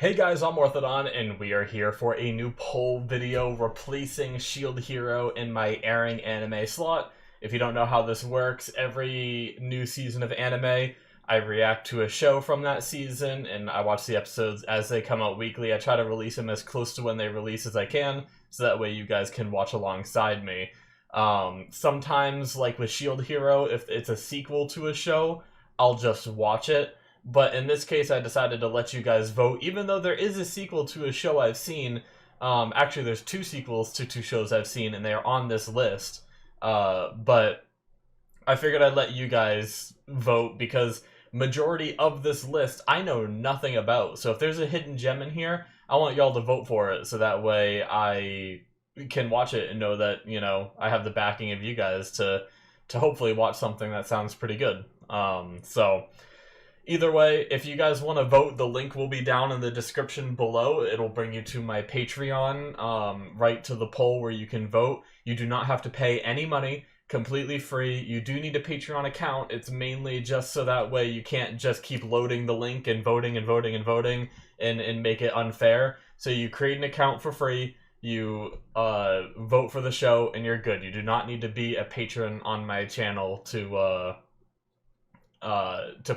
Hey guys, I'm Orthodon, and we are here for a new poll video replacing Shield Hero in my airing anime slot. If you don't know how this works, every new season of anime, I react to a show from that season, and I watch the episodes as they come out weekly. I try to release them as close to when they release as I can, so that way you guys can watch alongside me. Sometimes, like with Shield Hero, if it's a sequel to a show, I'll just watch it. But in this case, I decided to let you guys vote, even though there is a sequel to a show I've seen. Actually, there's two sequels to two shows I've seen, and they are on this list. But I figured I'd let you guys vote because majority of this list I know nothing about. So if there's a hidden gem in here, I want y'all to vote for it, so that way I can watch it and know that, you know, I have the backing of you guys to hopefully watch something that sounds pretty good. So either way, if you guys want to vote, the link will be down in the description below. It'll bring you to my Patreon, right to the poll where you can vote. You do not have to pay any money, completely free. You do need a Patreon account. It's mainly just so that way you can't just keep loading the link and voting and voting and voting and make it unfair. So you create an account for free, you vote for the show, and you're good. You do not need to be a patron on my channel to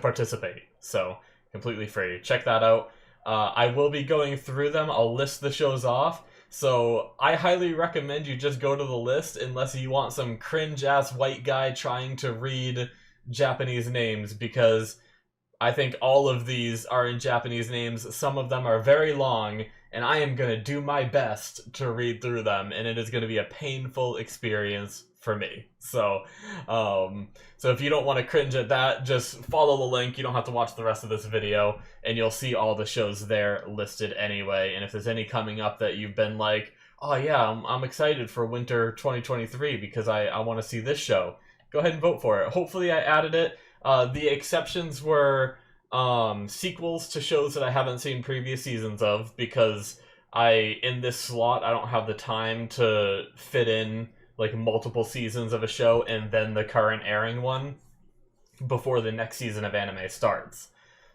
participate. So completely free. Check that out. I will be going through them. I'll list the shows off. So I highly recommend you just go to the list unless you want some cringe ass white guy trying to read Japanese names, because I think all of these are in Japanese names. Some of them are very long, and I am going to do my best to read through them, and it is going to be a painful experience for me. So if you don't want to cringe at that, just follow the link. You don't have to watch the rest of this video, and you'll see all the shows there listed anyway. And if there's any coming up that you've been like, oh yeah, I'm excited for winter 2023 because I want to see this show, go ahead and vote for it. Hopefully I added it. The exceptions were sequels to shows that I haven't seen previous seasons of, because in this slot I don't have the time to fit in like multiple seasons of a show and then the current airing one before the next season of anime starts.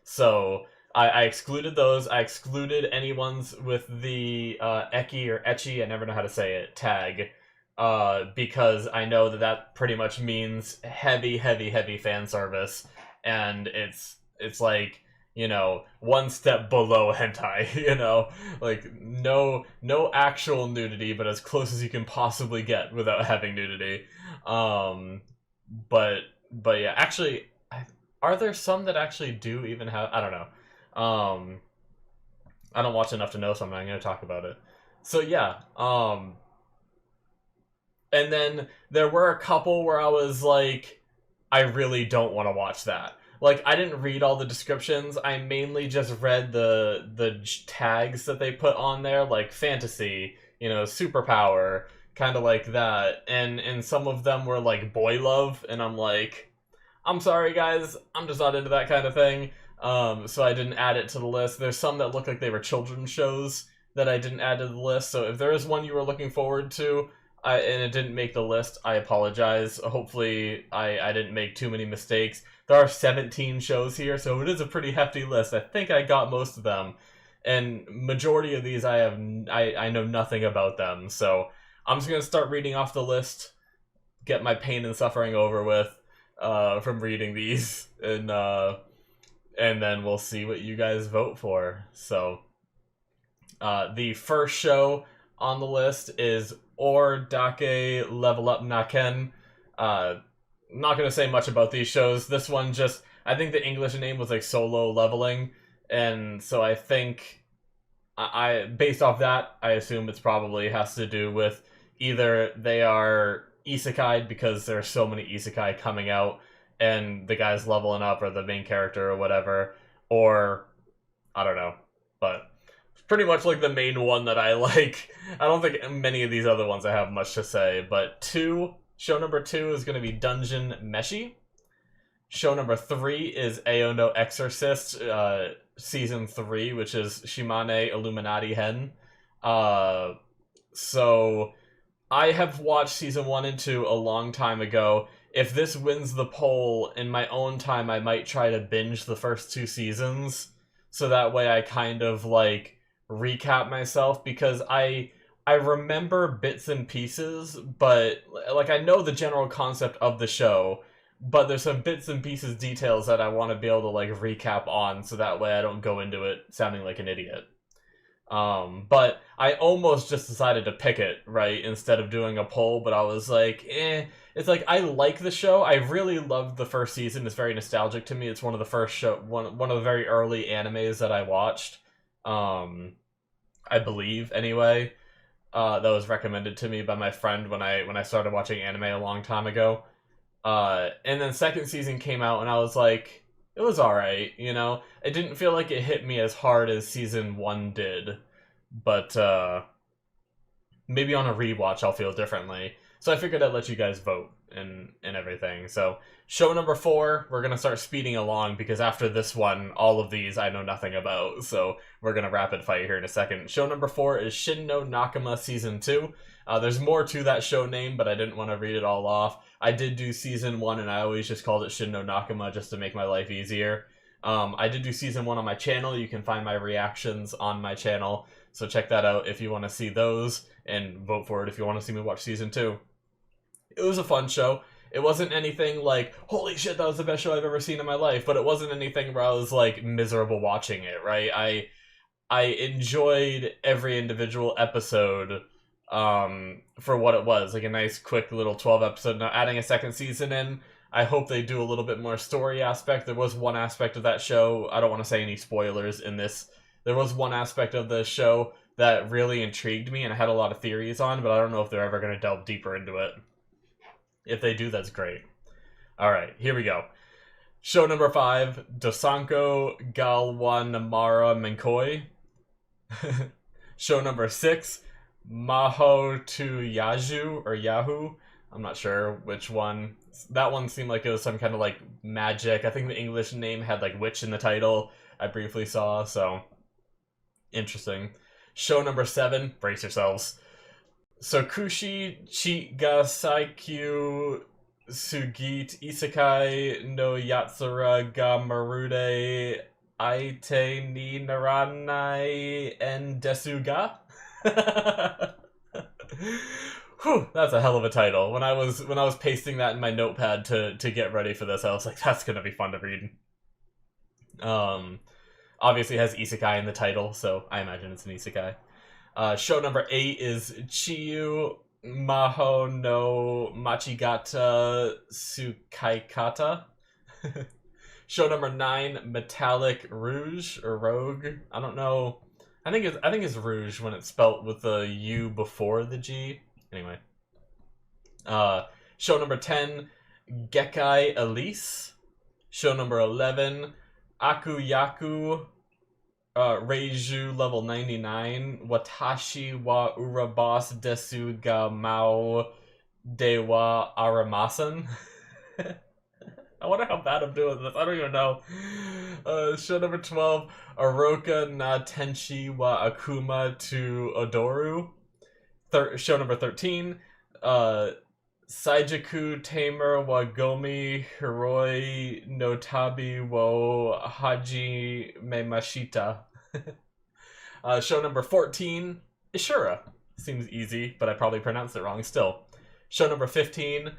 So I excluded those. I excluded any ones with the Eki or Echi, I never know how to say it, tag, because I know that pretty much means heavy fan service, and it's like, you know, one step below hentai, you know? Like, no actual nudity, but as close as you can possibly get without having nudity. But yeah, actually, are there some that actually do even have, I don't know. I don't watch enough to know, so I'm not going to talk about it. So yeah, and then there were a couple where I was like, I really don't want to watch that. Like, I didn't read all the descriptions. I mainly just read the tags that they put on there, like fantasy, you know, superpower, kind of like that. And some of them were like boy love, and I'm like, I'm sorry guys, I'm just not into that kind of thing. So I didn't add it to the list. There's some that look like they were children's shows that I didn't add to the list. So if there is one you were looking forward to, and it didn't make the list, I apologize. Hopefully I didn't make too many mistakes. There are 17 shows here, so it is a pretty hefty list. I think I got most of them, and majority of these I know nothing about them. So I'm just gonna start reading off the list, get my pain and suffering over with from reading these, and then we'll see what you guys vote for. So the first show on the list is Or Dake Level Up Naken. Not going to say much about these shows. This one just, I think the English name was like Solo Leveling, and so I think, based off that, I assume it's probably has to do with either they are isekai because there's so many isekai coming out and the guy's leveling up, or the main character or whatever, or I don't know, but pretty much like the main one that I like. I don't think many of these other ones I have much to say, but show number 2 is going to be Dungeon Meshi. Show number 3 is Ao no Exorcist, Season 3, which is Shimane Illuminati Hen. So I have watched Season 1 and 2 a long time ago. If this wins the poll, in my own time, I might try to binge the first 2 seasons. so that way I kind of like recap myself, because I remember bits and pieces, but like I know the general concept of the show, but there's some bits and pieces details that I want to be able to like recap on, so that way I don't go into it sounding like an idiot. But I almost just decided to pick it, right, instead of doing a poll, but I was like, it's like, I like the show. I really loved the first season. It's very nostalgic to me. It's one of the first one of the very early animes that I watched. I believe, anyway. That was recommended to me by my friend when I started watching anime a long time ago. And then second season came out, and I was like, it was alright, you know? It didn't feel like it hit me as hard as season 1 did, but maybe on a rewatch I'll feel differently. So I figured I'd let you guys vote and everything. So show number 4, we're gonna start speeding along, because after this one, all of these I know nothing about, so we're gonna rapid fire here in a second. Show number 4 is Shin no Nakama Season 2. There's more to that show name, but I didn't want to read it all off. I did do season 1, and I always just called it Shin no Nakama just to make my life easier. I did do season 1 on my channel. You can find my reactions on my channel, so check that out if you want to see those, and vote for it if you want to see me watch season 2. It was a fun show. It wasn't anything like, holy shit, that was the best show I've ever seen in my life, but it wasn't anything where I was like miserable watching it, right? I enjoyed every individual episode for what it was, like a nice quick little 12 episode. Now adding a second season in, I hope they do a little bit more story aspect. There was one aspect of that show, I don't want to say any spoilers in this, there was one aspect of the show that really intrigued me and I had a lot of theories on, but I don't know if they're ever going to delve deeper into it. If they do, that's great. Alright, here we go. Show number 5, Dosanko Galwa Namara Menkoi. Show number 6, Maho to Yaju, or Yahoo. I'm not sure which one. That one seemed like it was some kind of like magic. I think the English name had like witch in the title. I briefly saw, so interesting. Show number 7, brace yourselves. Sokushi Chigasaikyu Sugit Isekai no Yatsura ga Marude Aite ni Naranai en Desuga. Whew, that's a hell of a title. When I was pasting that in my notepad to get ready for this, I was like, that's gonna be fun to read. Obviously it has isekai in the title, so I imagine it's an isekai. Show number 8 is Chiyu Maho no Machigata Tsukaikata. Show number 9, Metallic Rouge, or Rogue. I don't know. I think it's Rouge when it's spelt with the U before the G. Anyway. Show number 10, Gekkai Elise. Show number 11, Akuyaku Reiju level 99. Watashi wa Urabas desu ga Mao dewa Aramasan. I wonder how bad I'm doing this. I don't even know. Show number 12, Aroka na Tenshi wa Akuma to Odoru. Show number 13, Saijaku Tamer wa Gomi Hiroi no Tabi wo Haji Memashita. Show number 14, Ishura. Seems easy, but I probably pronounced it wrong still. Show number 15,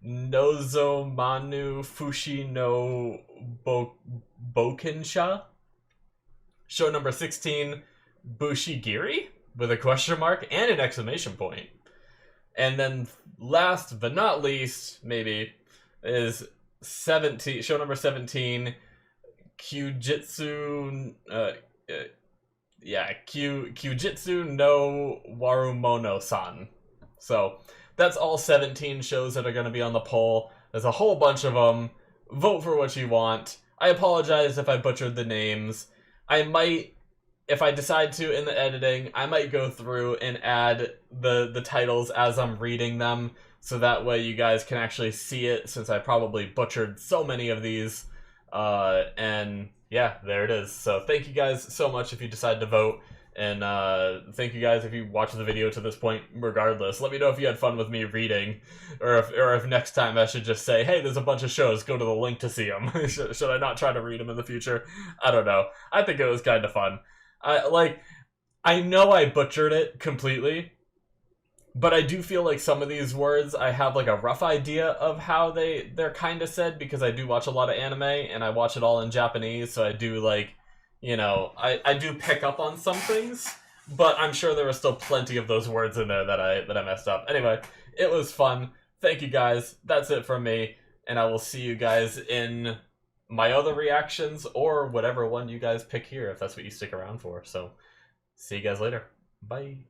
Nozo Manu Fushi no Bokensha. Show number 16, Bushigiri, with a question mark and an exclamation point. And then last but not least, maybe, is 17. Show number 17, Kyujitsu. Kyujitsu no Warumono-san. So that's all 17 shows that are going to be on the poll. There's a whole bunch of them. Vote for what you want. I apologize if I butchered the names. I might, if I decide to in the editing, I might go through and add the titles as I'm reading them, so that way you guys can actually see it, since I probably butchered so many of these. And yeah, there it is. So thank you guys so much if you decide to vote. And thank you guys if you watched the video to this point. Regardless, let me know if you had fun with me reading, or if next time I should just say, hey, there's a bunch of shows, go to the link to see them. Should I not try to read them in the future? I don't know. I think it was kind of fun. I know I butchered it completely, but I do feel like some of these words I have like a rough idea of how they're kind of said, because I do watch a lot of anime and I watch it all in Japanese, so I do like, you know, I do pick up on some things, but I'm sure there were still plenty of those words in there that I messed up. Anyway, it was fun. Thank you guys. That's it from me, and I will see you guys in my other reactions, or whatever one you guys pick here, if that's what you stick around for. So, see you guys later. Bye.